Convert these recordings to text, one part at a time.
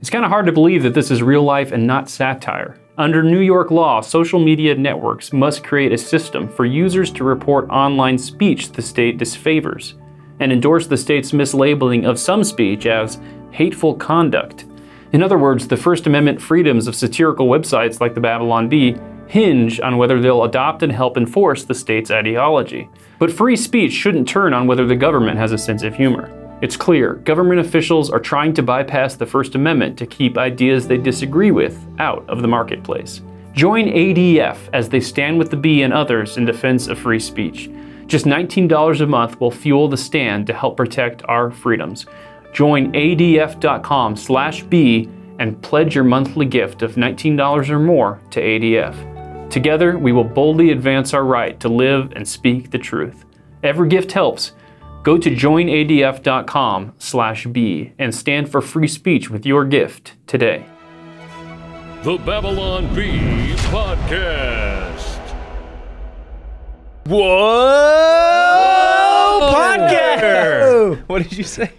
It's kind of hard to believe that this is real life and not satire. Under New York law, social media networks must create a system for users to report online speech the state disfavors, and endorse the state's mislabeling of some speech as hateful conduct. In other words, the First Amendment freedoms of satirical websites like the Babylon Bee hinge on whether they'll adopt and help enforce the state's ideology. But free speech shouldn't turn on whether the government has a sense of humor. It's clear government officials are trying to bypass the First Amendment to keep ideas they disagree with out of the marketplace. Join ADF as they stand with the Bee and others in defense of free speech. Just $19 a month will fuel the stand to help protect our freedoms. Join adf.com/bee and pledge your monthly gift of $19 or more to ADF. Together, we will boldly advance our right to live and speak the truth. Every gift helps. Go to joinadf.com/bee and stand for free speech with your gift today. The Babylon Bee Podcast. Whoa! Podcast! What did you say?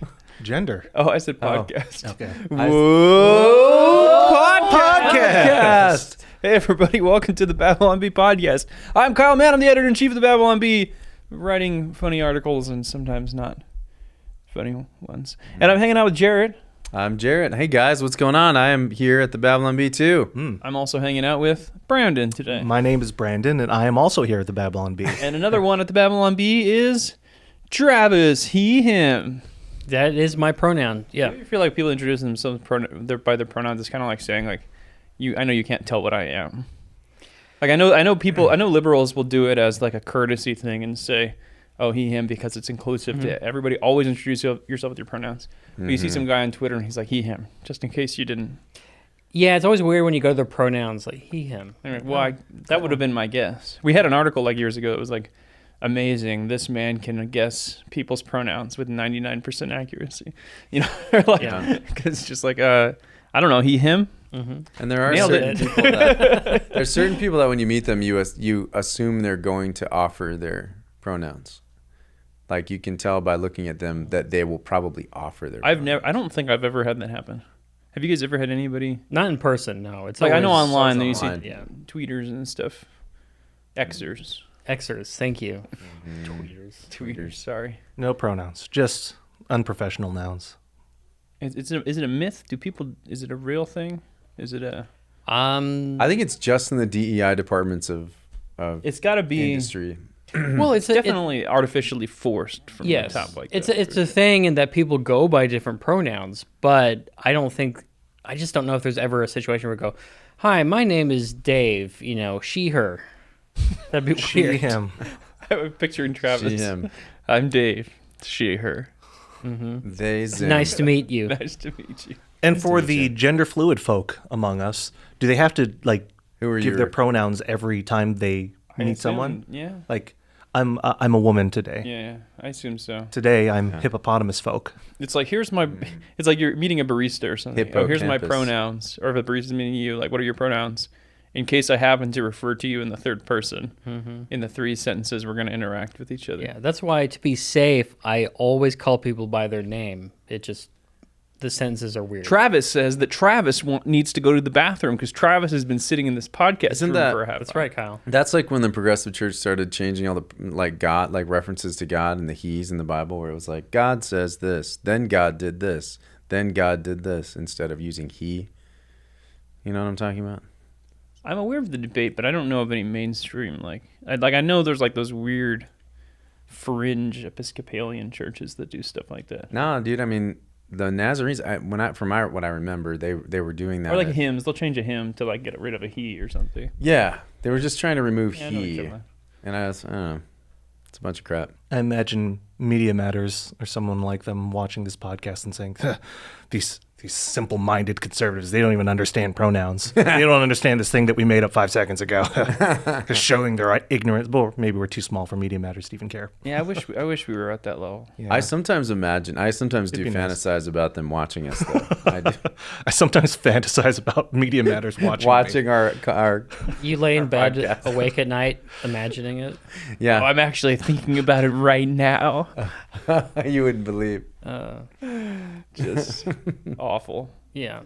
Gender. Oh, I said podcast. Okay. Whoa! Podcast! Hey, everybody. Welcome to the Babylon Bee Podcast. I'm Kyle Mann. I'm the editor-in-chief of the Babylon Bee, writing funny articles and sometimes not funny ones. And I'm hanging out with Jarret. I'm Jarret. Hey guys, what's going on? I am here at the Babylon Bee too. I'm also hanging out with Brandon today. My name is Brandon, and I am also here at the Babylon Bee. And another one at the Babylon Bee is Travis, he, him. That is my pronoun. Yeah. I feel like people introduce themselves by their pronouns. It's kind of like saying, like, I know you can't tell what I am. Like I know liberals will do it as like a courtesy thing and say, oh, he, him, because it's inclusive to everybody. Always introduce yourself with your pronouns. But you see some guy on Twitter and he's like, he, him, just in case you didn't. Yeah, it's always weird when you go to the pronouns, like he, him. Anyway, well, that would have been my guess. We had an article like years ago. It was like, amazing, this man can guess people's pronouns with 99% accuracy. You know, like, because it's just like, I don't know, he, him. And there are certain people that when you meet them, you assume they're going to offer their pronouns. Like you can tell by looking at them that they will probably offer their pronouns. I don't think I've ever had that happen. Have you guys ever had anybody? Not in person, no. It's like, always, I know online that you see tweeters and stuff. Xers, thank you. Tweeters, sorry. No pronouns, just unprofessional nouns. Is it a myth? Is it a real thing? Is it a... I think it's just in the DEI departments of it's got to be industry. Well, it's definitely artificially forced from the top like that. It's a thing in that people go by different pronouns, but I just don't know if there's ever a situation where we go, hi, my name is Dave, she, her. That'd be She, weird. him. I'm picturing Travis. She, him. I'm Dave. She, her. They, them. Nice to meet you. Nice to meet you. And for the gender fluid folk among us, do they have to give their pronouns every time they meet someone? Yeah. Like, I'm a woman today. Yeah, I assume so. Today I'm hippopotamus folk. It's like it's like you're meeting a barista or something. Oh, here's my Hippocampus. pronouns. Or if a barista's meeting you, like, what are your pronouns? In case I happen to refer to you in the third person, in the 3 sentences we're going to interact with each other. Yeah, that's why, to be safe, I always call people by their name. The sentences are weird. Travis says that Travis needs to go to the bathroom because Travis has been sitting in this podcast room for a half hour. That's right, Kyle. That's like when the progressive church started changing all the God, references to God and the he's in the Bible, where it was like, God says this, then God did this, then God did this, instead of using he. You know what I'm talking about? I'm aware of the debate, but I don't know of any mainstream. I know there's like those weird fringe Episcopalian churches that do stuff like that. No, dude. I mean, the Nazarenes. What I remember, they were doing that. Or like hymns, they'll change a hymn to like get rid of a he or something. Yeah, they were just trying to remove Yeah, I know what you're he, talking about. and I don't know. It's a bunch of crap. I imagine Media Matters or someone like them watching this podcast and saying, these simple-minded conservatives, they don't even understand pronouns. They don't understand this thing that we made up 5 seconds ago. Just showing their ignorance. Well, maybe we're too small for Media Matters to even care. Yeah, I wish we were at that level. Yeah. I sometimes do fantasize about them watching us, though. I do. I sometimes fantasize about Media Matters watching me. our You lay in bed podcast. awake at night imagining it. yeah. Oh, I'm actually thinking about it right now. You wouldn't believe. Just awful. Yeah.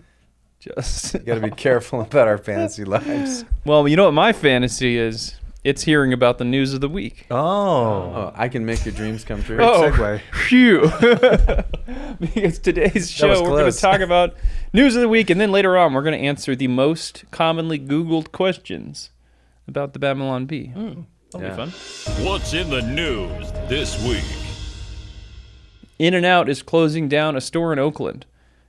Just Got to be careful about our fantasy lives. well, you know what my fantasy is? It's hearing about the news of the week. Oh, Oh, I can make your dreams come true. segue. Phew. Because today's show, was we're going to close. talk about news of the week, and then later on, we're going to answer the most commonly Googled questions about the Babylon Bee. That'll Yeah. be fun. What's in the news this week? In-N-Out is closing down a store in Oakland.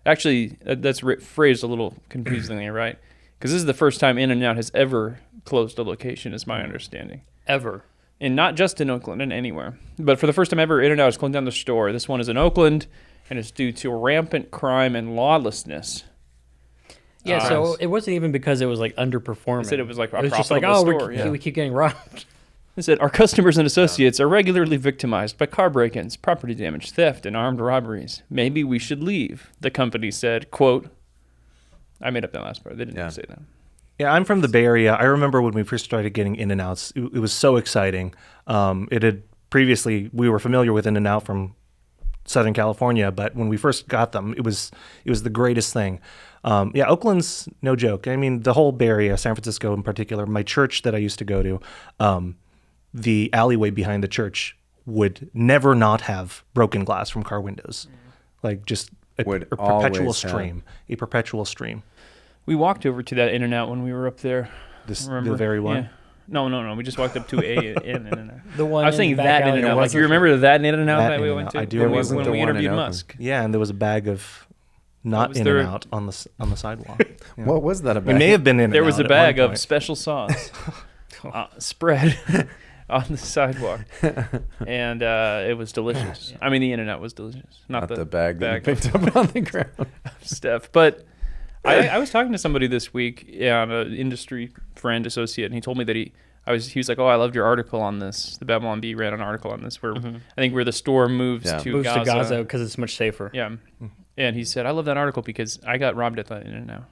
Actually, that's phrased a little confusingly, right? Because this is the first time In-N-Out has ever closed a location, is my understanding. Ever. And not just in Oakland and anywhere. But for the first time ever, In-N-Out is closing down the store. This one is in Oakland, and it's due to rampant crime and lawlessness. Yeah, so it wasn't even because it was like underperforming. They said it was like a it was just like, profitable oh, store, we keep getting robbed. It said, our customers and associates are regularly victimized by car break-ins, property damage, theft, and armed robberies. Maybe we should leave, the company said, quote, I made up that last part. They didn't say that. Yeah, I'm from the Bay Area. I remember when we first started getting In-N-Outs, it was so exciting. It had previously, we were familiar with In-N-Out from Southern California, but when we first got them, it was the greatest thing. Yeah, Oakland's no joke. I mean, the whole Bay Area, San Francisco in particular, my church that I used to go to, the alleyway behind the church would never not have broken glass from car windows. Like just a Would perpetual always stream. A perpetual stream. We walked over to that In-N-Out when we were up there. The very one? Yeah. No. We just walked up to In-N-Out. The one I was thinking back that alley. In-N-Out. Like, you remember that In-N-Out that we In-N-Out, went to? I do When remember. we, It wasn't when the we one in interviewed Oakland. Musk. Yeah, and there was a bag of not was in there- and out on the sidewalk. Yeah. What was that about? We may have been in. There and was out a at bag one of point. special sauce spread on the sidewalk, and it was delicious. I mean, the In-N-Out was delicious, not the bag that you of picked up on the ground. stuff. But I was talking to somebody this week, an industry friend, associate, and he told me that he was like, oh, I loved your article on this. The Babylon Bee ran an article on this where I think where the store moves Yeah. to Moves Gaza. to Gaza because it's much safer. Yeah. And he said, I love that article because I got robbed at the In-N-Out.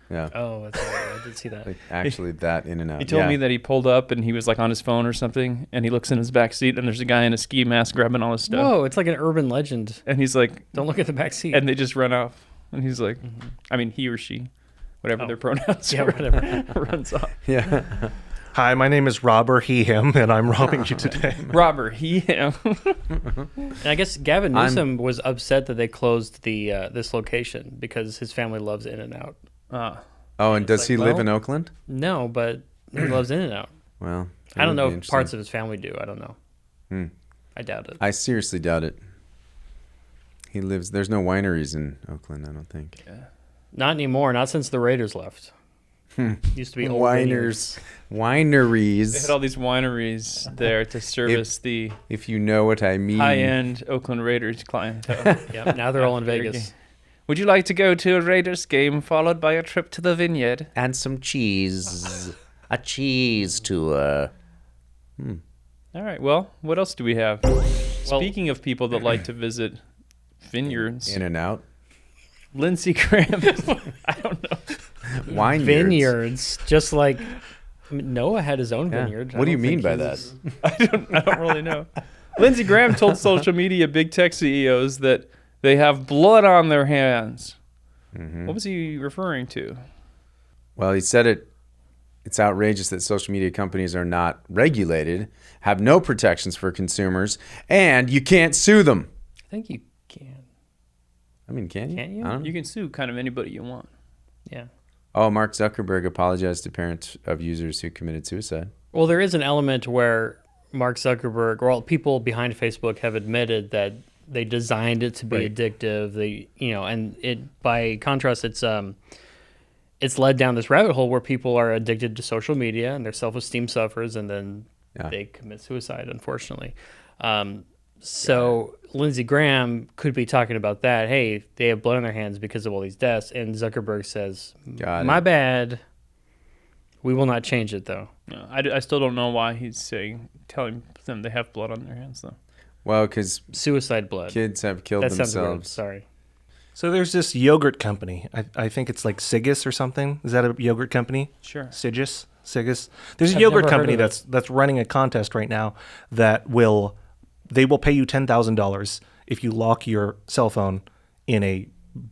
Yeah. Oh, that's right. I did see that. Like actually that In-N-Out. He told me that he pulled up and he was like on his phone or something, and he looks in his back seat and there's a guy in a ski mask grabbing all his stuff. Whoa, it's like an urban legend. And he's like, Don't look at the back seat. and they just run off. And he's like, I mean, he or she, whatever their pronouns yeah, are, whatever. runs off. Yeah. Hi, my name is Robert, he, him, and I'm robbing you today. Robert, he, him. And I guess Gavin Newsom was upset that they closed the this location because his family loves In-N-Out. Oh, and does like, he live well- in Oakland? No, but he loves In-N-Out. Well, I don't know if parts of his family do. I don't know. Hmm. I doubt it. I seriously doubt it. He lives. There's no wineries in Oakland, I don't think. Not anymore. Not since the Raiders left. Used to be old vineyards. They Wineries. had all these wineries there to service the If you know what I mean. high-end Oakland Raiders clientele. Yep, now they're all in Their Vegas. game. Would you like to go to a Raiders game followed by a trip to the vineyard? And some cheese. A cheese tour. All right. Well, what else do we have? Speaking of people that like to visit vineyards, In and out. Lindsey Graham. I don't know. Wine Vineyards, just like I mean, Noah had his own Yeah. vineyard. I What do you don't mean think by he that? was- I don't really know. Lindsey Graham told social media big tech CEOs that they have blood on their hands. What was he referring to? Well, he said it's outrageous that social media companies are not regulated, have no protections for consumers, and you can't sue them. I think you can. I mean, can you? Can't you? I don't know. You can sue kind of anybody you want. Yeah. Oh, Mark Zuckerberg apologized to parents of users who committed suicide. Well, there is an element where Mark Zuckerberg, or all people behind Facebook, have admitted that they designed it to be addictive. They, and it, by contrast, it's led down this rabbit hole where people are addicted to social media and their self-esteem suffers, and then they commit suicide, unfortunately. So Lindsey Graham could be talking about that. Hey, they have blood on their hands because of all these deaths, and Zuckerberg says, Got "My it. bad. We will not change it, though." No, I still don't know why he's telling them they have blood on their hands, though. Well, because Suicide blood. kids have killed That sounds weird. themselves. Sorry. So there's this yogurt company. I think it's like Sigis or something. Is that a yogurt company? Sure. Sigis. There's a I've yogurt never heard company of it. that's running a contest right now that will pay you $10,000 if you lock your cell phone in a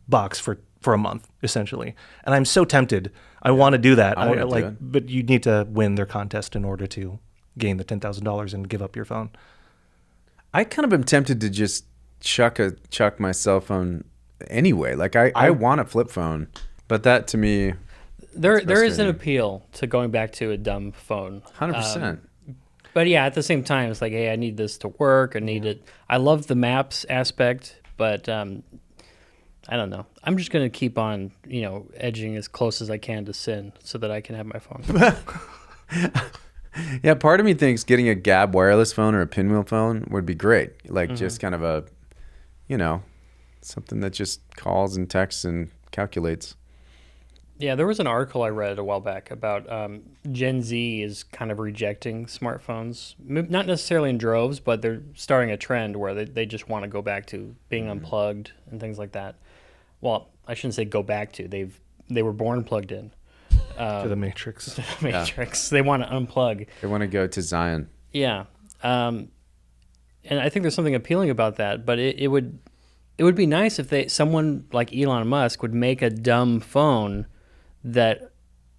box for for a month, essentially. And I'm so tempted. I want to do that. I wanna do it. But you need to win their contest in order to gain the $10,000 and give up your phone. I kind of am tempted to just chuck my cell phone anyway. Like I want a flip phone, but that to me, There is an frustrating. appeal to going back to a dumb phone. 100%. But yeah, at the same time, it's like, hey, I need this to work. I need it. I love the maps aspect, but I don't know. I'm just going to keep on, edging as close as I can to sin so that I can have my phone. Yeah, part of me thinks getting a Gab wireless phone or a pinwheel phone would be great. Like just kind of a, something that just calls and texts and calculates. Yeah, there was an article I read a while back about Gen Z is kind of rejecting smartphones. Not necessarily in droves, but they're starting a trend where they just want to go back to being unplugged and things like that. Well, I shouldn't say go back to. They were born plugged in. To the Matrix. Matrix. They want to unplug. They want to go to Zion. Yeah. And I think there's something appealing about that, but it would be nice if someone like Elon Musk would make a dumb phone that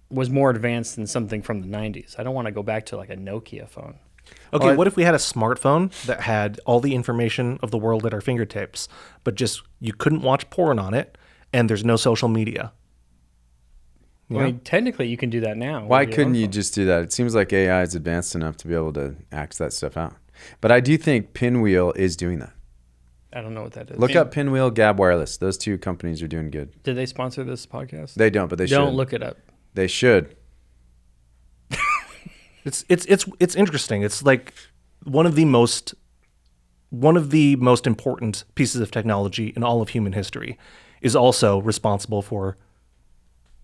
was more advanced than something from the 90s. I don't want to go back to like a Nokia phone. Okay, what if we had a smartphone that had all the information of the world at our fingertips, but just you couldn't watch porn on it, and there's no social media? I mean, technically, you can do that now. Why with your couldn't own you phone. just do that? It seems like AI is advanced enough to be able to act that stuff out. But I do think Pinwheel is doing that. I don't know what that is. Look up Pinwheel, Gab Wireless. Those two companies are doing good. Did they sponsor this podcast? They don't, but they should. Don't look it up. They should. It's interesting. It's like one of the most important pieces of technology in all of human history is also responsible for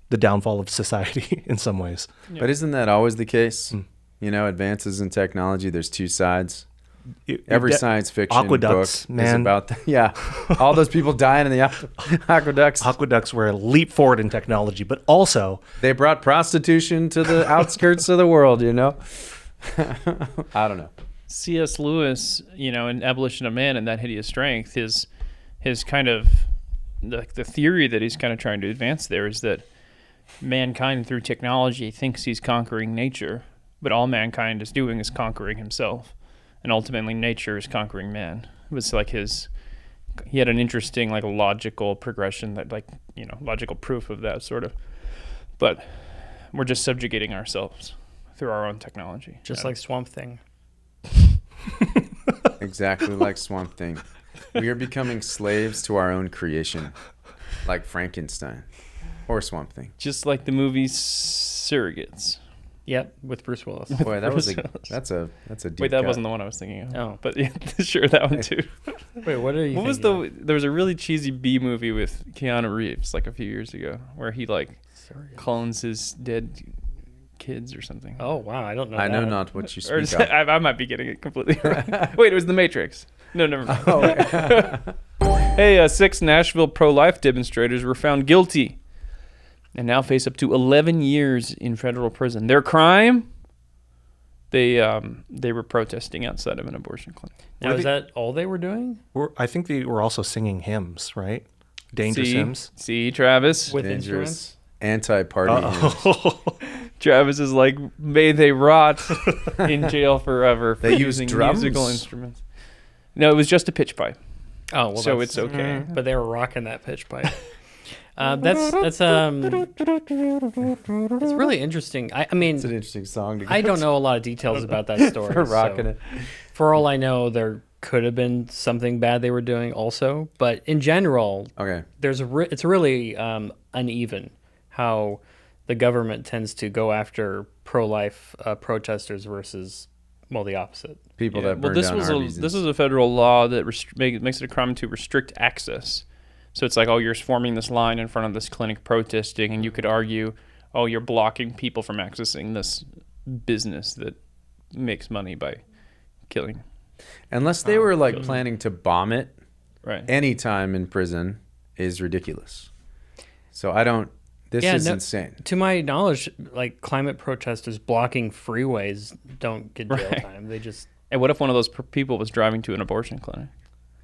the downfall of society in some ways. But isn't that always the case? Advances in technology, there's two sides. Every science fiction aqueducts, book man. is about all those people dying in the aqueducts. Aqueducts were a leap forward in technology, but also They brought prostitution to the outskirts of the world, I don't know. C.S. Lewis, in Abolition of Man and That Hideous Strength, his kind of the theory that he's kind of trying to advance there is that mankind through technology thinks he's conquering nature, but all mankind is doing is conquering himself, and ultimately nature is conquering man. It was like he had an interesting logical progression that logical proof of that sort of, but we're just subjugating ourselves through our own technology. Just like Swamp Thing. Exactly like Swamp Thing. We are becoming slaves to our own creation, like Frankenstein or Swamp Thing. Just like the movie Surrogates. Yep, with Bruce Willis. Boy, that's a deep Wait, that cut. wasn't the one I was thinking of. Oh. But yeah, sure, that one too. Wait, what are you What was thinking of? there was a really cheesy B movie with Keanu Reeves a few years ago where he clones his dead kids or something. Oh, wow, I don't know I know that. not what you Or speak of. I might be getting it completely wrong. Wait, it was The Matrix. No, never mind. Oh, Hey, 6 Nashville pro-life demonstrators were found guilty and now face up to 11 years in federal prison. Their crime? They were protesting outside of an abortion clinic. Now, is that all they were doing? I think they were also singing hymns, right? Dangerous See? hymns. See, Travis? With dangerous anti-party. Travis is like, may they rot in jail forever for They use using drums? musical instruments. No, it was just a pitch pipe. Oh, well, So that's- it's okay. But they were rocking that pitch pipe. It's really interesting. I mean, It's an interesting song to go I don't know a lot of details about that story. for rocking so it. For all I know, there could have been something bad they were doing also. But in general, Okay. it's really uneven how the government tends to go after pro-life protesters versus, well, the opposite. People Yeah, that burn down Arby's. this is a federal law that makes it a crime to restrict access. So it's like, oh, you're forming this line in front of this clinic protesting, and you could argue, oh, you're blocking people from accessing this business that makes money by killing. Unless they were planning to bomb it, Right. any time in prison is ridiculous. So I don't. This is insane. To my knowledge, like climate protesters blocking freeways don't get jail Right. time. They just And what if one of those people was driving to an abortion clinic?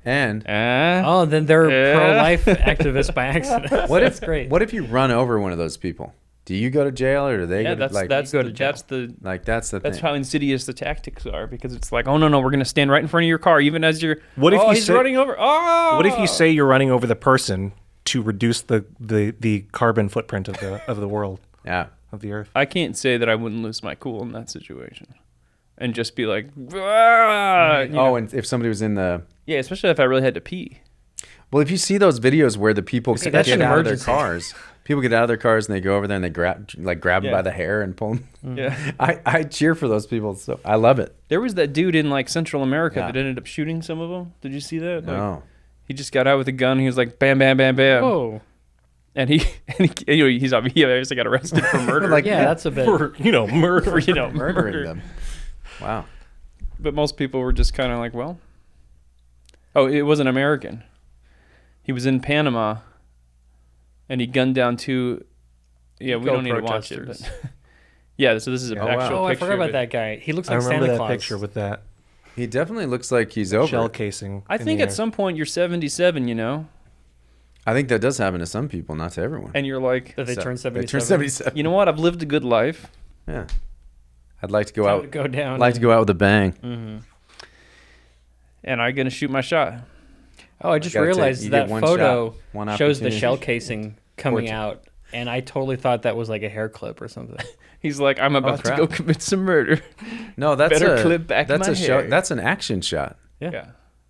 And Oh, then they're pro-life activists by accident. what That's if great. what if you run over one of those people? Do you go to jail or do they Yeah, go to, like that's go to jail. that's the that's the that's thing. how insidious the tactics are, because it's like, oh no, we're gonna stand right in front of your car even as you're. What if oh, you he's say- running over? Oh, What if you say you're running over the person to reduce the carbon footprint of the world, Yeah. of the earth? I can't say that I wouldn't lose my cool in that situation, and just be like, "Ah," you know? Oh, and if somebody was in the Yeah, especially if I really had to pee. well, if you see those videos where the people get that's an out of their emergency. cars, people get out of their cars and they go over there and they grab them Yeah. by the hair and pull them. Yeah, I cheer for those people. So I love it. there was that dude in like Central America Yeah. that ended up shooting some of them. Did you see that? Like, No. he just got out with a gun. He was like, bam, bam, bam, bam. Whoa. And he he obviously got arrested for murder. Like, Yeah, that's a bit. For murder. for, murdering murder. them. Wow. But most people were just kind of like, well, oh, it was an American. He was in Panama, and he gunned down two. Yeah, we don't need to watch it, but yeah. So this is an Oh, wow. actual Oh, I picture forgot of about it. that guy. He looks I like remember Santa that Claus. picture with that He definitely looks like he's over. shell it. casing. I in think the at air. some point you're 77, you know, I think that does happen to some people, not to everyone. and you're like, That they So, turn They 77. turn 77. you know what? I've lived a good life, Yeah. I'd like to go Time out. to go down. Like to go out with a bang. and I'm gonna shoot my shot. Oh, I just gotta take- realized you that get one photo shot, one shows the opportunity. shell casing coming Or- out, and I totally thought that was like a hair clip or something. He's like, I'm about to crap. go commit some murder. No, that's Better a clip back that's my a shot. hair. That's an action shot. Yeah,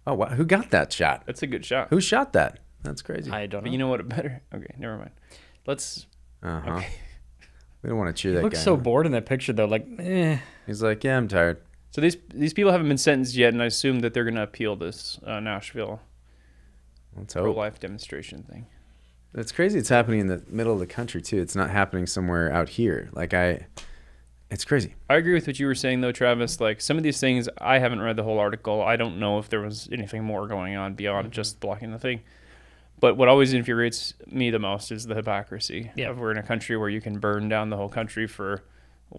Oh, wow. Who got that shot? that's a good shot. Who shot that? That's crazy. I don't know. But you know what? Better. Okay, never mind. Let's. Uh-huh. Okay. We don't want to cheer He that looks guy. so on. bored in that picture, though. Like, He's like, yeah, I'm tired. So these people haven't been sentenced yet, and I assume that they're going to appeal this Nashville Let's hope. pro-life demonstration thing. It's crazy. It's happening in the middle of the country too. It's not happening somewhere out here. It's crazy. I agree with what you were saying, though, Travis. Like, some of these things, I haven't read the whole article. I don't know if there was anything more going on beyond just blocking the thing. But what always infuriates me the most is the hypocrisy. Yeah. We're in a country where you can burn down the whole country for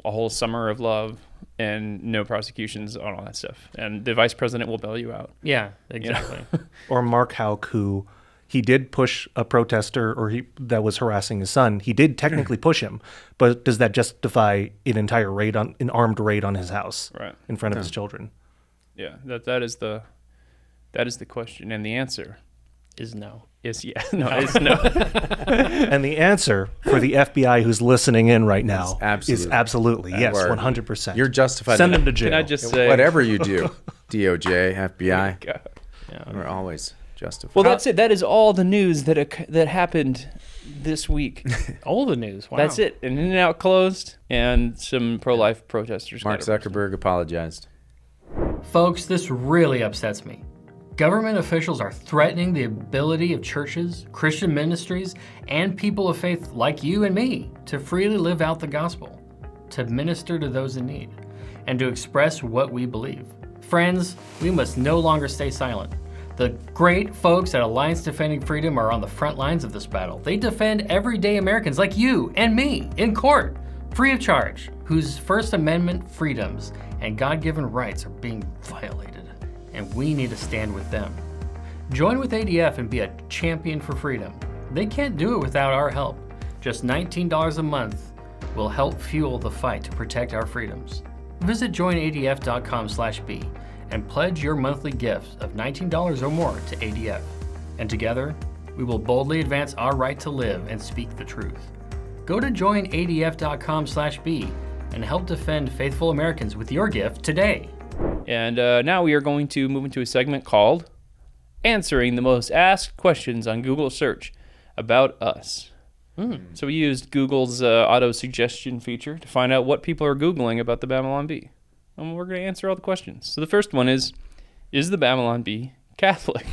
a whole summer of love and no prosecutions on all that stuff. And the vice president will bail you out. yeah, You know? exactly. Or Mark Houck, who he did push a protester that was harassing his son. He did technically push him, but does that justify an armed raid on his house Right. in front of his children? Yeah. That is the question. And the answer Is no. is yeah. No, it's no. And the answer for the FBI who's listening in right now is absolutely. absolutely yes, Word. 100%. You're justified. Send in them to jail. Can I just say whatever you do, DOJ, FBI, God. we're always justified. Well, that's it. That is all the news that happened this week. All the news. Wow. That's it. An In-N-Out closed, and some pro-life protesters. Mark got arrested. Zuckerberg apologized. Folks, this really upsets me. Government officials are threatening the ability of churches, Christian ministries, and people of faith like you and me to freely live out the gospel, to minister to those in need, and to express what we believe. Friends, we must no longer stay silent. The great folks at Alliance Defending Freedom are on the front lines of this battle. They defend everyday Americans like you and me in court, free of charge, whose First Amendment freedoms and God-given rights are being violated. And we need to stand with them. Join with ADF and be a champion for freedom. They can't do it without our help. Just $19 a month will help fuel the fight to protect our freedoms. Visit joinadf.com/B and pledge your monthly gift of $19 or more to ADF. And together, we will boldly advance our right to live and speak the truth. Go to joinadf.com/B and help defend faithful Americans with your gift today. And now we are going to move into a segment called Answering the Most Asked Questions on Google Search About Us. So we used Google's auto-suggestion feature to find out what people are Googling about the Babylon Bee. And we're going to answer all the questions. So the first one is the Babylon Bee Catholic?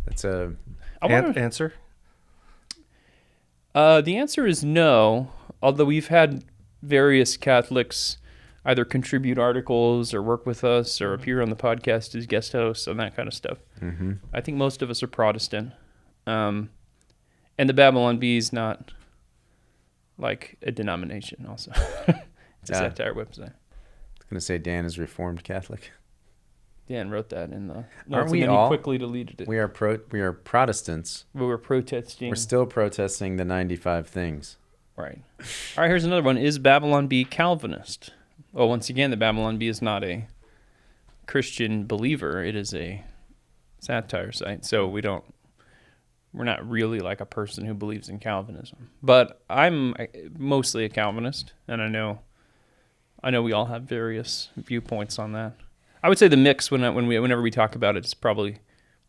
That's a Answer? The answer is no, although we've had various Catholics either contribute articles or work with us or appear on the podcast as guest hosts and that kind of stuff. mm-hmm. I think most of us are Protestant. And the Babylon Bee is not like a denomination also. It's a Yeah. satire website. I was gonna say Dan is Reformed Catholic. Dan wrote that in the notes, Aren't we and then all? he quickly deleted it. We are Protestants. We were protesting. We're still protesting the 95 things. Right. All right, here's another one. Is Babylon Bee Calvinist? Well, once again, the Babylon Bee is not a Christian believer. It is a satire site. So we're not really like a person who believes in Calvinism. But I'm mostly a Calvinist, and I know we all have various viewpoints on that. I would say the mix whenever we talk about it is probably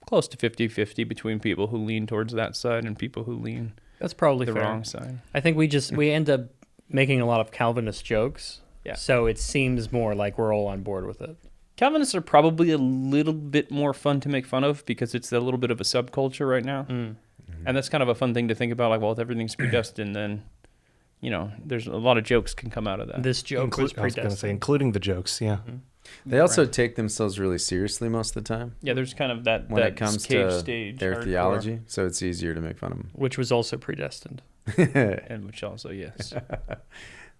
close to 50-50 between people who lean towards that side and people who lean That's probably the fair. wrong side. I think we end up making a lot of Calvinist jokes. Yeah. So it seems more like we're all on board with it. Calvinists are probably a little bit more fun to make fun of because it's a little bit of a subculture right now. Mm. And that's kind of a fun thing to think about. Like, well, if everything's predestined, then, there's a lot of jokes can come out of that. This joke was I was going to say, predestined. including the jokes, yeah. Mm-hmm. They also take themselves really seriously most of the time Yeah, there's kind of that when that it comes cave to stage their hardcore. theology, so it's easier to make fun of them. Which was also predestined. And which also, yes.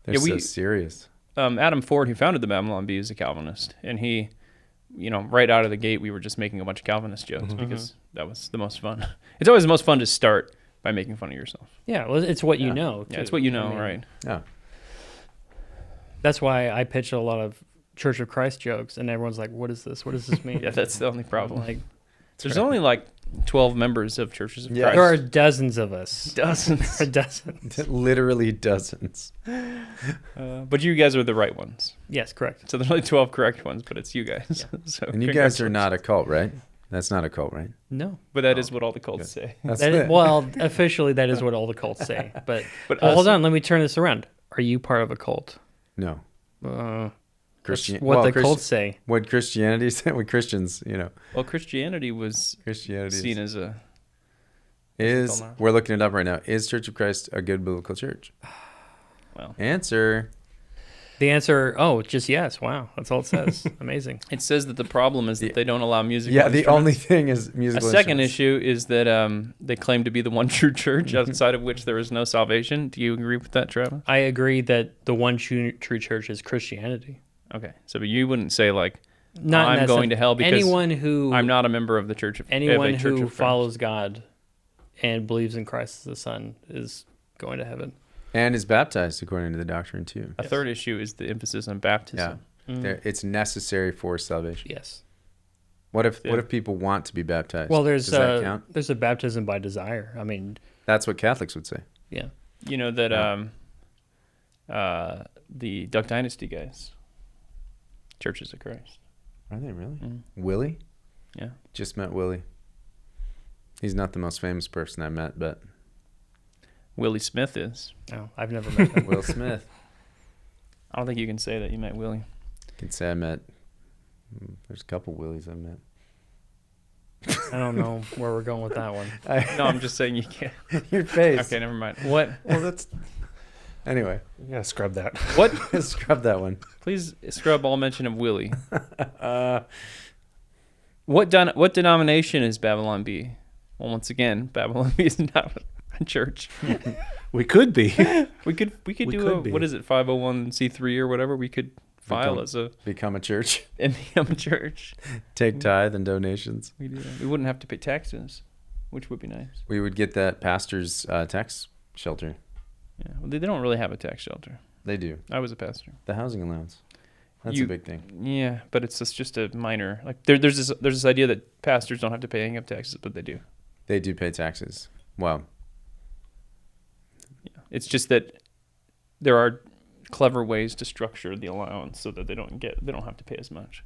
They're Yeah, so serious. Adam Ford, who founded the Babylon Bee, is a Calvinist. And he, right out of the gate, we were just making a bunch of Calvinist jokes because that was the most fun. It's always the most fun to start by making fun of yourself. Yeah, well, it's what you know. Yeah, too. it's what you know, I mean, right? Yeah. That's why I pitch a lot of Church of Christ jokes, and everyone's like, "What is this? What does this mean?" Yeah, that's the only problem. Like, There's only like 12 members of Churches of Yeah. Christ. there are dozens of us. dozens. There are dozens. Literally dozens. But you guys are the right ones. Yes, correct. So there's only 12 correct ones, but it's you guys. So And you guys are not a cult, right? That's not a cult, right? No. But that is what all the cults say. That's That is, it. well, officially, that is what all the cults say. But, But well, us- hold on, let me turn this around. Are you part of a cult? No. That's Christian. what well, the Christi- cults say. What Christianity said, what Christians, Well, Christianity was Christianity seen as a... is, we're looking it up right now. Is Church of Christ a good biblical church? Well. Answer. The answer, just yes. Wow, that's all it says. Amazing. It says that the problem is that they don't allow music. Yeah, the only thing is A musical second instruments. issue is that they claim to be the one true church outside of which there is no salvation. Do you agree with that, Travis? I agree that the one true church is Christianity. Okay, so but you wouldn't say like, Not in I'm that going sense. to hell because anyone who I'm not a member of the Church of anyone of a church who of Christ. follows God and believes in Christ as the Son is going to heaven. And is baptized according to the doctrine too. A third issue is the emphasis on baptism. Yeah. It's necessary for salvation. Yes. What if people want to be baptized? Well, there's Does that count? there's a baptism by desire. I mean, That's what Catholics would say. yeah. You know that the Duck Dynasty guys, Churches of Christ. Are they really? Mhm. Willie? Yeah. Just met Willie. He's not the most famous person I met, but Willie Smith is. No, I've never met him. Will Smith. I don't think you can say that you met Willie. I can say I met. There's a couple Willies I've met. I don't know where we're going with that one. No, I'm just saying you can't. Your face. Okay, never mind. What? Well, that's. Anyway, Yeah, scrub that. What? scrub that one. Please scrub all mention of Willie. What denomination is Babylon Bee? Well, once again, Babylon Bee is not a church. We could be. We could do be. what is it, 501c3 or whatever? We could file as a Become a church. and become a church. Take tithe and donations. We do that. We wouldn't have to pay taxes, which would be nice. We would get that pastor's tax shelter. Yeah, well, they don't really have a tax shelter. They do. I was a pastor. The housing allowance. That's You- a big thing. Yeah, but it's just a minor. Like there's this idea that pastors don't have to pay income taxes, but they do. They do pay taxes. Well, Yeah, it's just that there are clever ways to structure the allowance so that they don't have to pay as much.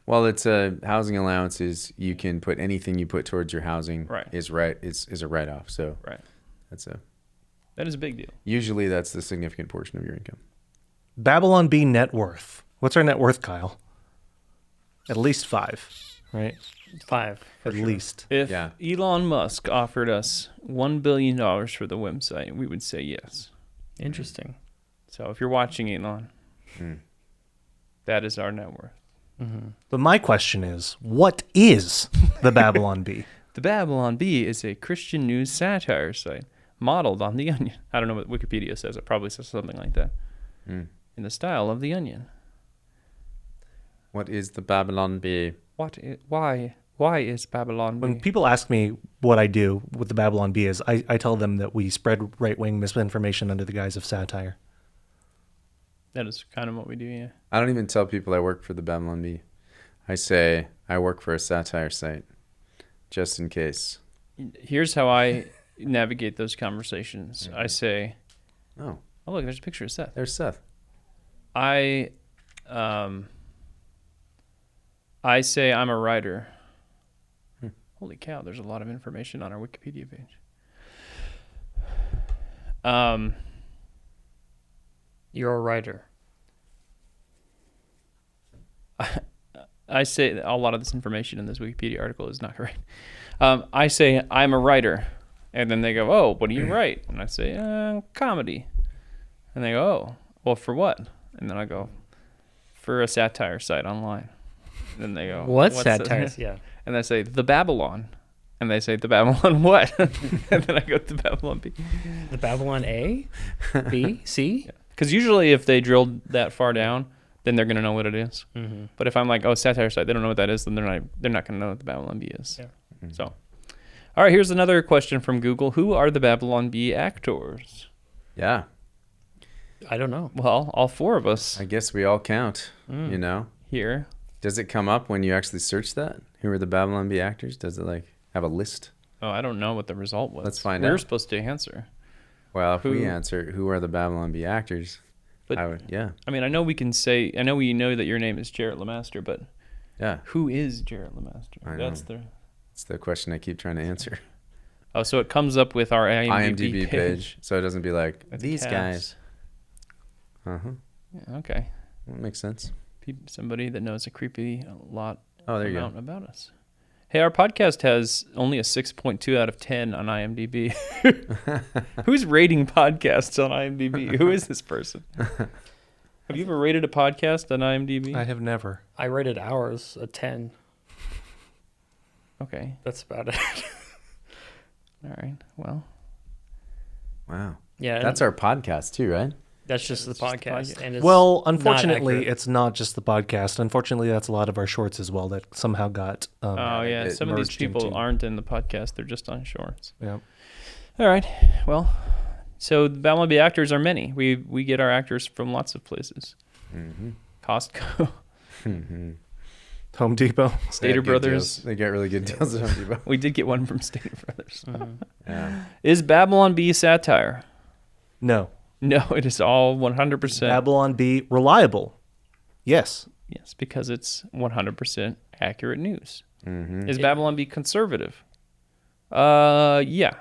well, it's a housing allowance. Is you can put anything you put towards your housing. Right. Is a write off. So Right. that is a big deal. usually that's the significant portion of your income. Babylon Bee net worth. What's our net worth, Kyle? At least 5, right? 5. At least. If Yeah. Elon Musk offered us $1 billion for the website, we would say yes. Interesting. So if you're watching Elon, that is our net worth. But my question is, what is the Babylon Bee? The Babylon Bee is a Christian news satire site modeled on The Onion. I don't know what Wikipedia says. It probably says something like that. In the style of The Onion. What is the Babylon Bee? Why is Babylon When Bee? people ask me what I do, what the Babylon Bee is, I tell them that we spread right-wing misinformation under the guise of satire. That is kind of what we do, yeah. I don't even tell people I work for the Babylon Bee. I say I work for a satire site, just in case. Here's how I navigate those conversations. I say, Oh, oh, look, there's a picture of Seth. there's Seth. I say I'm a writer. Holy cow, there's a lot of information on our Wikipedia page. You're a writer. I say a lot of this information in this Wikipedia article is not correct. I say I'm a writer, and then they go, "Oh, what do you write?" And I say, "Comedy." And they go, "Oh, well, for what?" And then I go, "For a satire site online." And then they go, What "What's satires? Yeah. And I say, "The Babylon." And they say, "The Babylon what?" And then I go, "The Babylon B." The Babylon A? B? C? Because usually if they drilled that far down, then they're going to know what it is. Mm-hmm. But if I'm like, oh, satire site, they don't know what that is, then they're not going to know what the Babylon Bee is. Yeah. So, all right, here's another question from Google. Who are the Babylon Bee actors? Yeah, I don't know. Well, all four of us I guess we all count, you know? here. Does it come up when you actually search that? Who are the Babylon Bee actors? Does it like have a list? Oh, I don't know what the result was. Let's find We're out. supposed to answer. Well, if we Who- answer who are the Babylon Bee actors, But I would, yeah, I mean, I know we know that your name is Jarret Lemaster, but yeah. who is Jarret Lemaster? I That's know. the It's the question I keep trying to answer. Oh, so it comes up with our IMDb, page, so it doesn't be like That's these cast. guys. Yeah, okay. That makes sense. Somebody that knows a creepy lot Oh, there you amount go. about us. Hey, our podcast has only a 6.2 out of 10 on IMDb. Who's rating podcasts on IMDb? Who is this person? Have you ever rated a podcast on IMDb? I have never. I rated ours a 10. Okay. That's about it. All right. Well, Wow. Yeah. That's our podcast too, right? That's just the podcast. And it's Well, not unfortunately, accurate. it's not just the podcast. Unfortunately, that's a lot of our shorts as well that somehow got. oh yeah, it some of these merged people into- aren't in the podcast; they're just on shorts. Yeah. All right. Well, so the Babylon Bee actors are many. We get our actors from lots of places. Mm-hmm. Costco, Home Depot. Stater Brothers. They get really good deals at Home Depot. We did get one from Stater Brothers. Yeah. Is Babylon Bee satire? No. No, it is all 100%. Babylon Bee reliable. Yes. Yes, because it's 100% accurate news. Mm-hmm. Is Babylon Bee conservative? Yeah.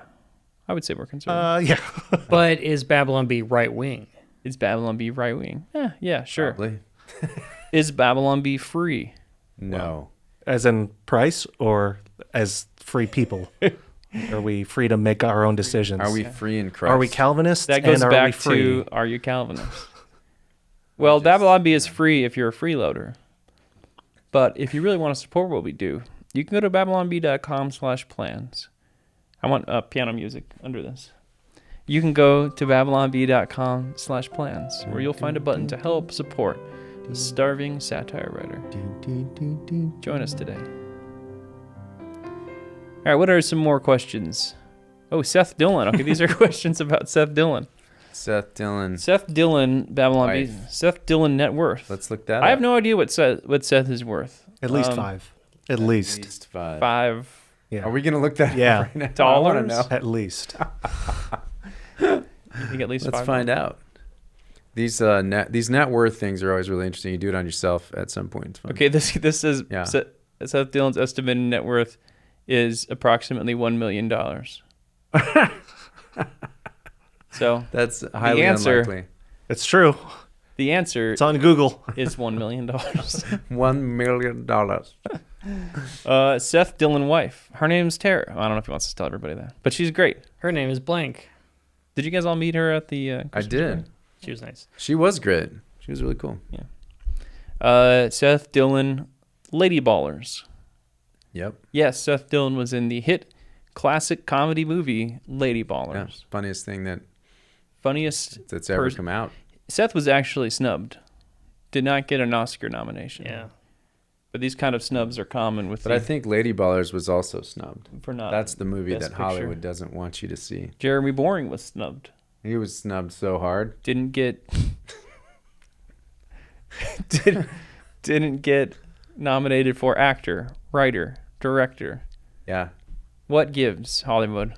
I would say we're conservative. Yeah. But is Babylon Bee right wing? Is Babylon Bee right wing? Yeah, sure. Probably. Is Babylon Bee free? No. As in price or as free people? Are we free to make our own decisions? Are we free in Christ? Are we Calvinists? That goes and are we back free? to are you Calvinist? Well, Babylon Bee is free if you're a freeloader. But if you really want to support what we do, you can go to babylonbee.com/plans. I want piano music under this. You can go to babylonbee.com/plans where you'll find a button to help support the starving satire writer. Join us today. All right, what are some more questions? Oh, Seth Dillon. Okay, these are questions about Seth Dillon. Seth Dillon. Seth Dillon, Babylon Bee. Wife. Seth Dillon net worth. Let's look that I up. have no idea what Seth is worth. At least 5. At least. Five. 5 Yeah. Are we going to look that Yeah. up right now? dollars. I wanna know. At least. You think at least Let's 5? find out. These net worth things are always really interesting. You do it on yourself at some point. It's fun. Okay, this says Yeah. Seth Dillon's estimated net worth is approximately $1 million. So That's highly answer- unlikely. It's true. the answer It's on Google. is $1 million. $1 million. Seth Dillon wife. Her name's Tara. I don't know if he wants to tell everybody that, but she's great. Her name is blank. Did you guys all meet her at the? I Christmas did. party? She was nice. She was great. She was really cool. Seth Dillon, Lady Ballers. Yep. Yes, Seth Dillon was in the hit classic comedy movie Lady Yeah. Ballers. Funniest thing Funniest. that's ever Pers- come out. Seth was actually snubbed. Did not get an Oscar nomination. Yeah. But these kind of snubs are common with. But I think Lady Ballers was also snubbed. for not. That's the movie Best that Picture. Hollywood doesn't want you to see. Jeremy Boring was snubbed. He was snubbed so hard. Didn't get. didn't get nominated for actor, writer, director. Yeah. What gives, Hollywood?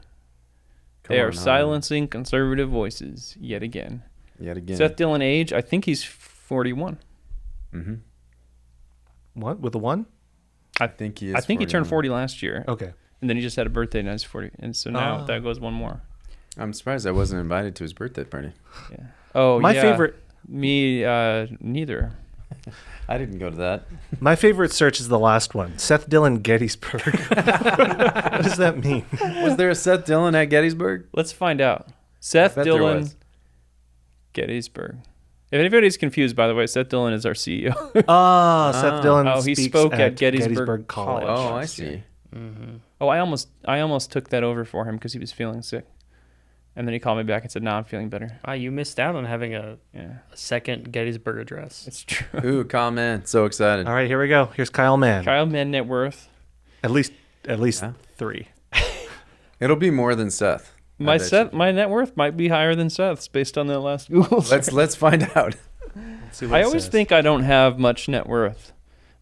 Come They on, are Hollywood. silencing conservative voices yet again. Yet again. Seth Dillon age, I think he's 41. Mm-hmm. What with a 1? I think he is. I think he turned 41. 40 last year. Okay. And then he just had a birthday and he's 40. And so now that goes one more. I'm surprised I wasn't invited to his birthday party. Yeah. Oh, My yeah. favorite Me, neither. I didn't go to that. My favorite search is the last one. Seth Dillon Gettysburg. What does that mean? Was there a Seth Dillon at Gettysburg? Let's find out. Seth bet there Dillon, was. Gettysburg. If anybody's confused, by the way, Seth Dillon is our CEO. Seth Dillon Oh, he speaks spoke at Gettysburg College. College. Oh, I last see. year. Oh, I almost took that over for him because he was feeling sick. And then he called me back and said, "No, I'm feeling better." Wow, you missed out on having a second Gettysburg Address. It's true. Ooh, Kyle Mann. So excited. All right, here we go. Here's Kyle Mann. Kyle Mann net worth. At least Yeah. 3. It'll be more than Seth. I My bet you. my net worth might be higher than Seth's based on the last Google search. Let's find out. Let's see what I it always says. think I don't have much net worth,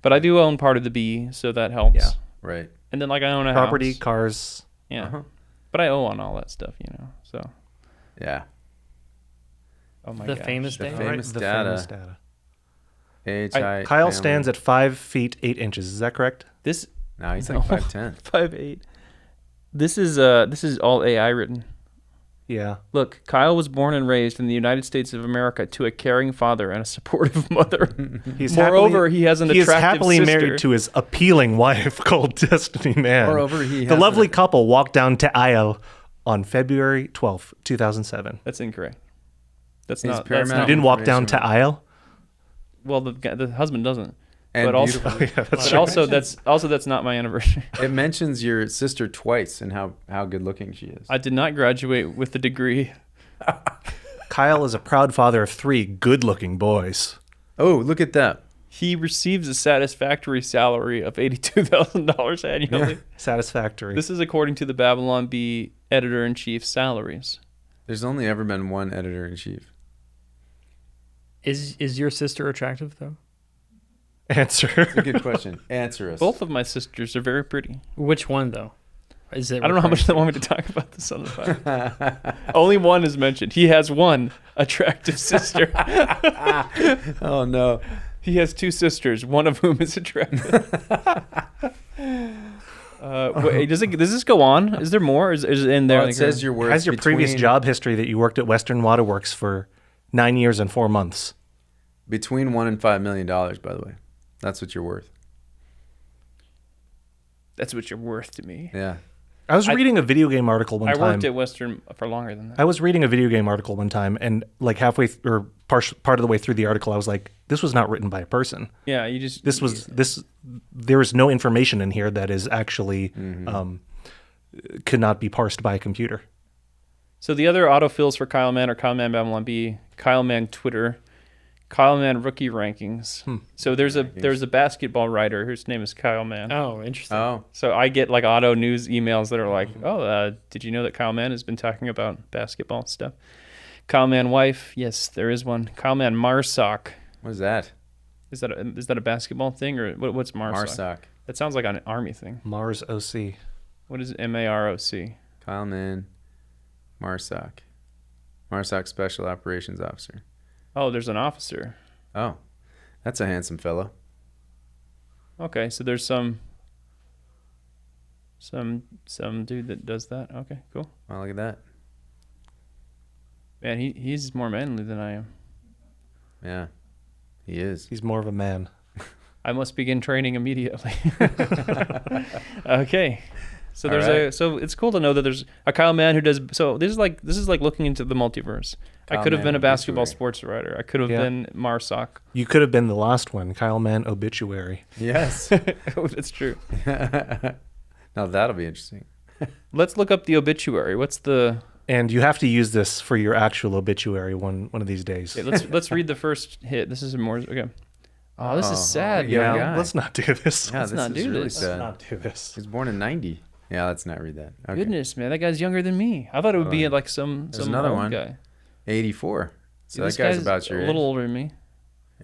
but I do own part of the B, so that helps. Yeah. Right. And then like I own a property, house. cars. Yeah. Uh-huh. But I owe on all that stuff, So. Yeah. Oh my The gosh. famous The day. All right, famous the data. famous data. AHI. Kyle family. stands at 5 feet 8 inches. Is that correct? This No, he's No. like 5'10". 5'8". This is all AI written. Yeah. Look, Kyle was born and raised in the United States of America to a caring father and a supportive mother. He's Moreover, he has an he is attractive happily sister. married to his appealing wife called Destiny Man. Moreover, he the has lovely an- couple walked down to aisle on February 12th, 2007. That's incorrect. That's He's not. That's paramount. You not. didn't walk down to information. aisle? Well, the husband doesn't. And But also- beautiful. Yeah, that's But right. also that's not my anniversary. It mentions your sister twice and how good looking she is. I did not graduate with a degree. Kyle is a proud father of 3 good-looking boys. Oh, look at that. He receives a satisfactory salary of $82,000 annually. Satisfactory. This is according to the Babylon Bee editor-in-chief's salaries. There's only ever been one editor in chief. Is your sister attractive though? Answer. That's a good question. Answer us. Both of my sisters are very pretty. Which one though? Is it? I don't know how much they want me to talk about this on the podcast. Only one is mentioned. He has one attractive sister. Oh no. He has 2 sisters, one of whom is attractive. Wait, does this go on? Is there more? Is it in there? Well, it says your worth. Has your previous between- job history that you worked at Western Waterworks for 9 years and 4 months. between $1 and $5 million. By the way, that's what you're worth. That's what you're worth to me. Yeah. I was reading a video game article one I time. worked at Western for longer than that. I was reading a video game article one time, and like halfway or part of the way through the article, I was like, "This was not written by a person. Yeah, you just This. There is no information in here that is actually could not be parsed by a computer." So the other autofills for Kyle Mann are Kyle Mann Babylon B, Kyle Mann Twitter, Kyle Mann rookie rankings. So there's a basketball writer whose name is Kyle Mann. Oh, interesting. Oh. So I get like auto news emails that are like, did you know that Kyle Mann has been talking about basketball stuff? Kyle Mann wife, yes, there is one. Kyle Mann Marsoc. What is that? Is that a basketball thing or what's Marsoc? Marsoc. That sounds like an army thing. Mars OC. What is MAROC? Kyle Mann. Marsoc. Marsoc Special Operations Officer. Oh, there's an officer. Oh. That's a handsome fellow. Okay, so there's some dude that does that. Okay, cool. Wow, look at that. Man, he's more manly than I am. Yeah. He is. He's more of a man. I must begin training immediately. Okay. So All there's right. so it's cool to know that there's a Kyle Mann who does so this is like looking into the multiverse. I Kyle could have Mann been a basketball obituary. sports writer. I could have Yeah. been Marsoc. You could have been the last one, Kyle Mann obituary. Yes. That's true. Now that'll be interesting. Let's look up the obituary. What's the And you have to use this for your actual obituary one of these days. okay, let's read the first hit. This is more okay. Oh, this is sad. yeah. man. guy. Let's not do this. Yeah, Let's this not is do really this. sad. Let's not do this. He was born in 90. Yeah, let's not read that. Okay. Goodness, man, that guy's younger than me. I thought it would be Right. like some another old one. guy. 84. So This that guy's about your a age. little older than me.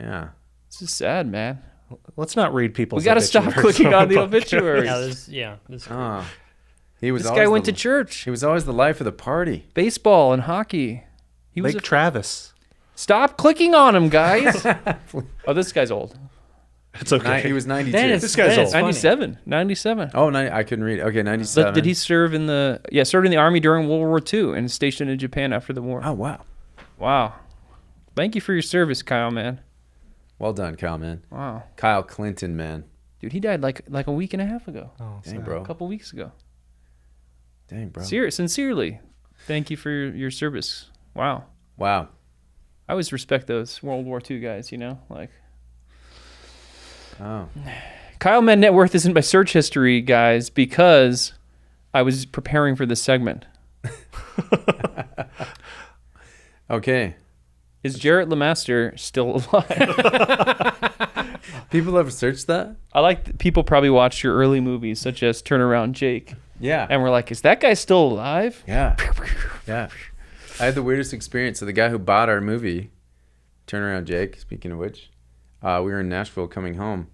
Yeah. This is sad, man. Let's not read people's. We got to stop obituaries clicking on the podcast. obituaries. This Oh. He was This always guy went the- to church, He was always the life of the party. baseball and hockey. He was Lake Travis. Stop clicking on him, guys. Oh, this guy's old. It's okay. He was 92. That is, This guy's that is old. funny. 97. 97. Oh, I couldn't read. Okay, 97. Did he serve in the served in the army during World War II and stationed in Japan after the war? Oh, wow. Wow. Thank you for your service, Kyle, man. Well done, Kyle, man. Wow. Kyle Clinton, man. Dude, he died like a week and a half ago. Oh, Dang, sad. bro. A couple weeks ago. Dang, bro. Sincerely, thank you for your service. Wow. Wow. I always respect those World War II guys, like. Oh. Kyle Man Net Worth isn't my search history, guys, because I was preparing for this segment. Okay. Is Jarret Lemaster still alive? People have searched that? I like that people probably watched your early movies, such as Turnaround Jake, Yeah. and we're like, is that guy still alive? Yeah. Yeah. I had the weirdest experience. So the guy who bought our movie, Turnaround Jake, speaking of which, we were in Nashville coming home.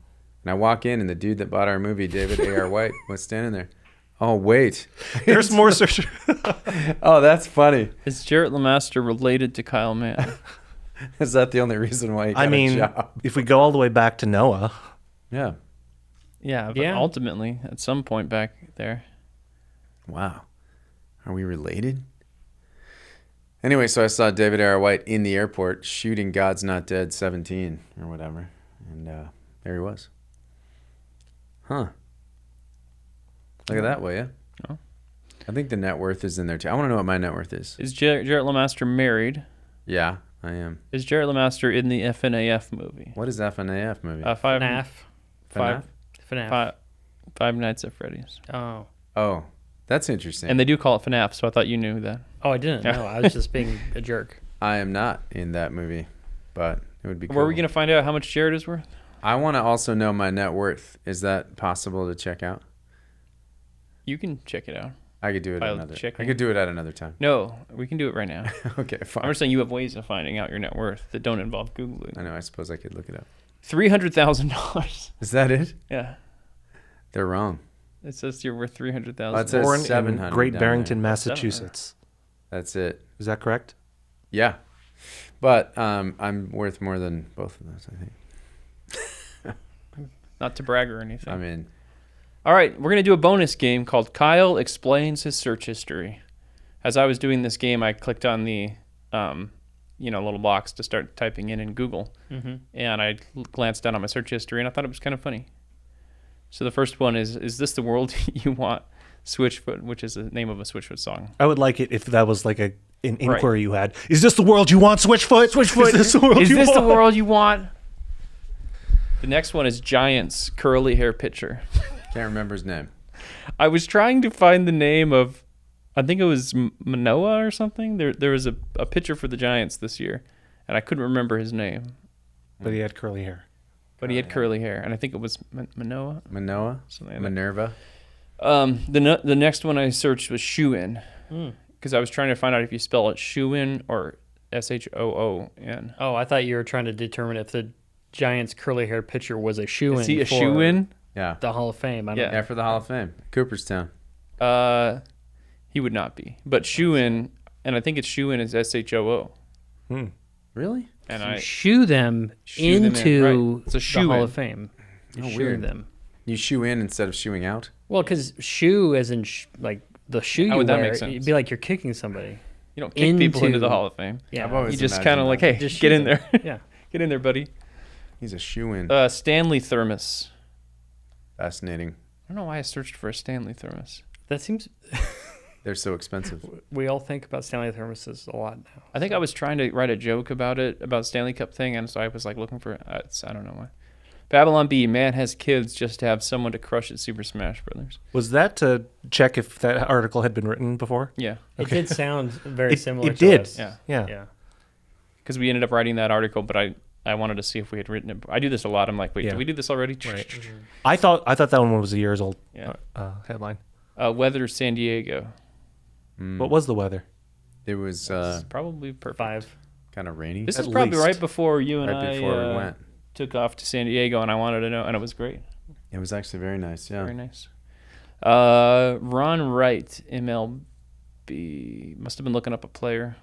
And I walk in and the dude that bought our movie, David A.R. White, was standing there. Oh, wait. There's more search. Oh, that's funny. Is Jarret Lemaster related to Kyle Mann? Is that the only reason why he got I a mean, job? if we go all the way back to Noah, Yeah. Yeah, but Yeah. ultimately, at some point back there. Wow. Are we related? Anyway, so I saw David A.R. White in the airport shooting God's Not Dead 17 or whatever. And there he was. Huh. Look at that, will ya? Oh. I think the net worth is in there too. I want to know what my net worth is. Is Jarret Lemaster married? Yeah, I am. Is Jarret Lemaster in the FNAF movie? What is FNAF movie? FNAF. FNAF? FNAF. Five Nights at Freddy's. Oh. Oh, that's interesting. And they do call it FNAF, so I thought you knew that. Oh, I didn't know. I was just being a jerk. I am not in that movie, but it would be cool. Where are we going to find out how much Jarret is worth? I want to also know my net worth. Is that possible to check out? You can check it out. I could do it By another. checking? I could do it at another time. No, we can do it right now. Okay, I'm fine. just saying you have ways of finding out your net worth that don't involve Googling. I know. I suppose I could look it up. $300,000. Is that it? Yeah. They're wrong. It says you're worth $300,000. That says born in 700 Great down Barrington, there. Massachusetts. That's it. Is that correct? Yeah, but I'm worth more than both of those. I think. Not to brag or anything. I mean, All right, we're going to do a bonus game called Kyle Explains His Search History. As I was doing this game, I clicked on the little box to start typing in Google. Mm-hmm. And I glanced down on my search history, and I thought it was kind of funny. So the first one is this the world you want? Switchfoot, which is the name of a Switchfoot song. I would like it if that was like an inquiry Right. you had. Is this the world you want, Switchfoot? Switchfoot, Is this the world is you this want? the world you want? The next one is Giant's curly hair picture. can't remember his name. I was trying to find the name of, I think it was Manoa or something. There was a picture for the Giants this year, and I couldn't remember his name. But he had curly hair. But he had curly hair, and I think it was Manoa. Manoa, Something like that. Minerva. The next one I searched was Shoe-In, Mm. because I was trying to find out if you spell it Shoe-In or Shoon. Oh, I thought you were trying to determine if the Giants' curly hair pitcher was a shoe-in. Is he a for shoe-in? Yeah, The Hall of Fame. I don't Yeah. know. yeah, for the Hall of Fame, Cooperstown. He would not be. But Shoe-In, and I think it's Shoe-In is Shoo. Really? And You I shoe them Shoe them in, into right. It's a the shoe-in. Hall of Fame. You Oh, shoe weird. them. You shoe in instead of shoeing out. Well, because shoe, as in like the shoe How you would that wear, make sense? it'd be like you're kicking somebody. You don't kick people into the Into- Hall of Fame. Yeah. I've always You just imagined kind of like, that. hey, Just get shoe in them. there. Yeah. Get in there, buddy. He's a shoe in. Stanley thermos. Fascinating. I don't know why I searched for a Stanley thermos. That seems. They're so expensive. We all think about Stanley thermoses a lot now. I think I was trying to write a joke about it, about Stanley Cup thing, and so I was like looking for I don't know why. Babylon B, man has kids just to have someone to crush at Super Smash Brothers. Was that to check if that article had been written before? Yeah, It did sound very similar It to did. us. yeah. Yeah. Yeah. Because we ended up writing that article, but I wanted to see if we had written it. I do this a lot. I'm like, wait, Yeah. did we do this already? Right. I thought that one was a years old Yeah. headline. Weather San Diego. What was the weather? It was It's probably perfect. 5. kind of rainy. This At is probably least. right before you and Right I before we went. took off to San Diego, and I wanted to know, and it was great. It was actually very nice. Yeah. Very nice. Ron Wright, MLB. Must have been looking up a player.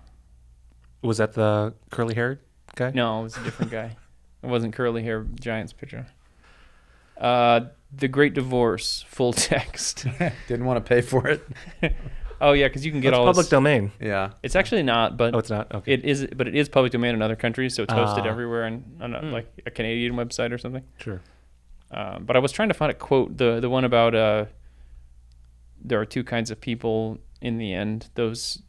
Was that the curly haired guy? No, it was a different guy. It wasn't curly hair Giants pitcher. The Great Divorce, full text. Didn't want to pay for it. Oh yeah, because you can get It's all public this. domain. Yeah. It's actually not, but Oh, it's not? Okay. it is public domain in other countries, so it's hosted Ah. everywhere on like a Canadian website or something. Sure. But I was trying to find a quote, the one about there are two kinds of people in the end: those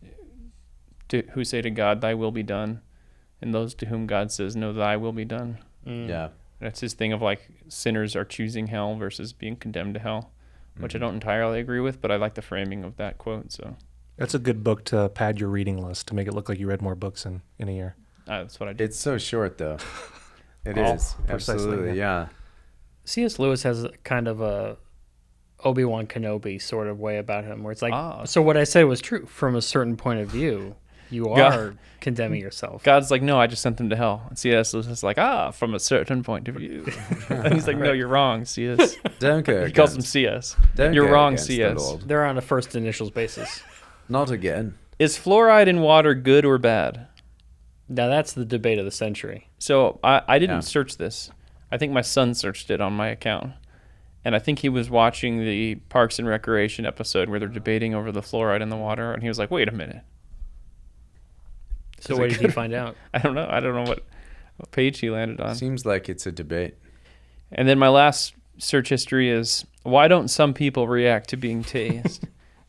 who say to God, "Thy will be done," and those to whom God says, "No, Thy will be done." Yeah. That's his thing of like sinners are choosing hell versus being condemned to hell, which I don't entirely agree with, but I like the framing of that quote. So That's a good book to pad your reading list to make it look like you read more books in a year. that's what I did. It's so short though. It Oh, is. precisely, Absolutely. Yeah. C.S. Lewis has kind of a Obi-Wan Kenobi sort of way about him, where it's like, so what I said was true from a certain point of view. You are condemning yourself. God's like, no, I just sent them to hell. And C.S. is like, from a certain point of view. And he's like, no, you're wrong, C.S. Don't go. He calls him against- C.S. don't You're go wrong, against the C.S. Lord. They're on a first initials basis. Not again. Is fluoride in water good or bad? Now that's the debate of the century. So I didn't Yeah. search this. I think my son searched it on my account. And I think he was watching the Parks and Recreation episode where they're debating over the fluoride in the water. And he was like, wait a minute. So what did you find out? I don't know. I don't know what page he landed on. Seems like it's a debate. And then my last search history is, why don't some people react to being tased?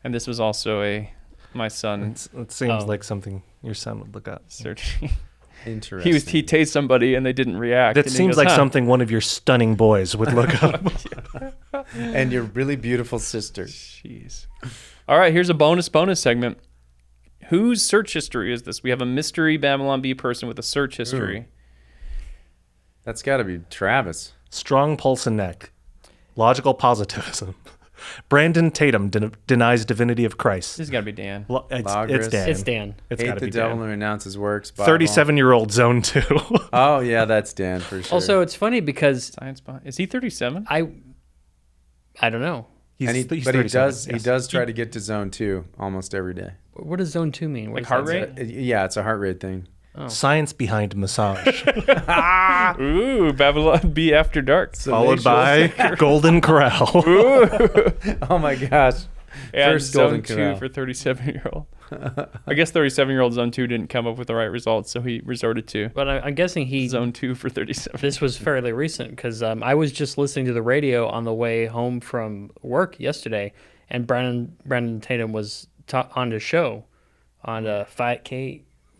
And this was also my son It seems like something your son would look up. searching. Interesting. He tased somebody and they didn't react. That and he seems goes, like "Huh." something one of your stunning boys would look up. And your really beautiful sister. Jeez. All right, here's a bonus segment. Whose search history is this? We have a mystery Babylon Bee person with a search history. That's got to be Travis. Strong pulse and neck. Logical positivism. Brandon Tatum denies divinity of Christ. This has got to be Dan. It's Logris. Dan. It's Dan. It's Hate got to the be devil Dan. who renounces works. Bible. 37-year-old Zone 2. Oh, yeah, that's Dan for sure. Also, it's funny because Science behind. Is he 37? I don't know. and he 37, he yes. does try to get to zone 2 almost every day. What does zone 2 mean? What Like is heart that? rate? Yeah, it's a heart rate thing. Science behind massage. Ooh, Babylon Bee After Dark. Followed by Golden Corral. Oh my gosh. And First Zone Golden 2 Corral. for 37-year-old. I guess 37-year-old Zone 2 didn't come up with the right results, so he resorted to But I'm guessing Zone 2 for 37. this was fairly recent because I was just listening to the radio on the way home from work yesterday, and Brandon Tatum was on the show on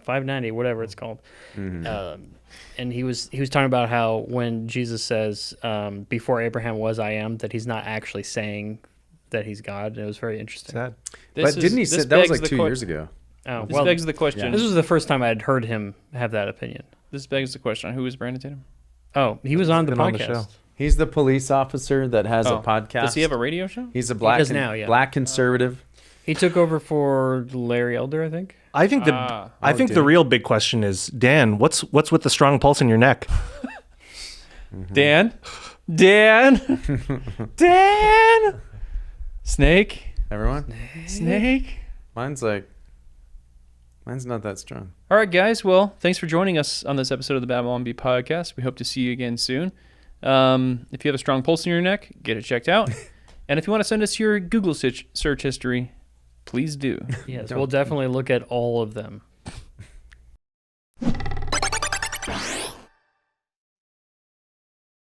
590, whatever it's called. And he was talking about how when Jesus says, before Abraham was, I am, that he's not actually saying that he's God. And it was very interesting. Sad. But didn't he say that was like 2 years ago? Oh, This well, begs the question. this was the first time I had heard him have that opinion. This begs the question. Who is Brandon Tatum? Oh, he was on the Been on the podcast. show. He's the police officer that has a podcast. Does he have a radio show? He's a black does now, yeah. black conservative. He took over for Larry Elder, I think. I think the real big question is, Dan, what's with the strong pulse in your neck? Dan? Snake? Everyone? Snake? Mine's not that strong. All right, guys. Well, thanks for joining us on this episode of the Babylon Bee podcast. We hope to see you again soon. If you have a strong pulse in your neck, get it checked out. And if you want to send us your Google search history, please do. Yes, we'll definitely look at all of them.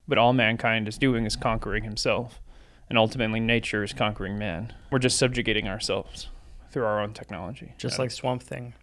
But all mankind is doing is conquering himself. And ultimately, nature is conquering man. We're just subjugating ourselves through our own technology. Just like Swamp Thing.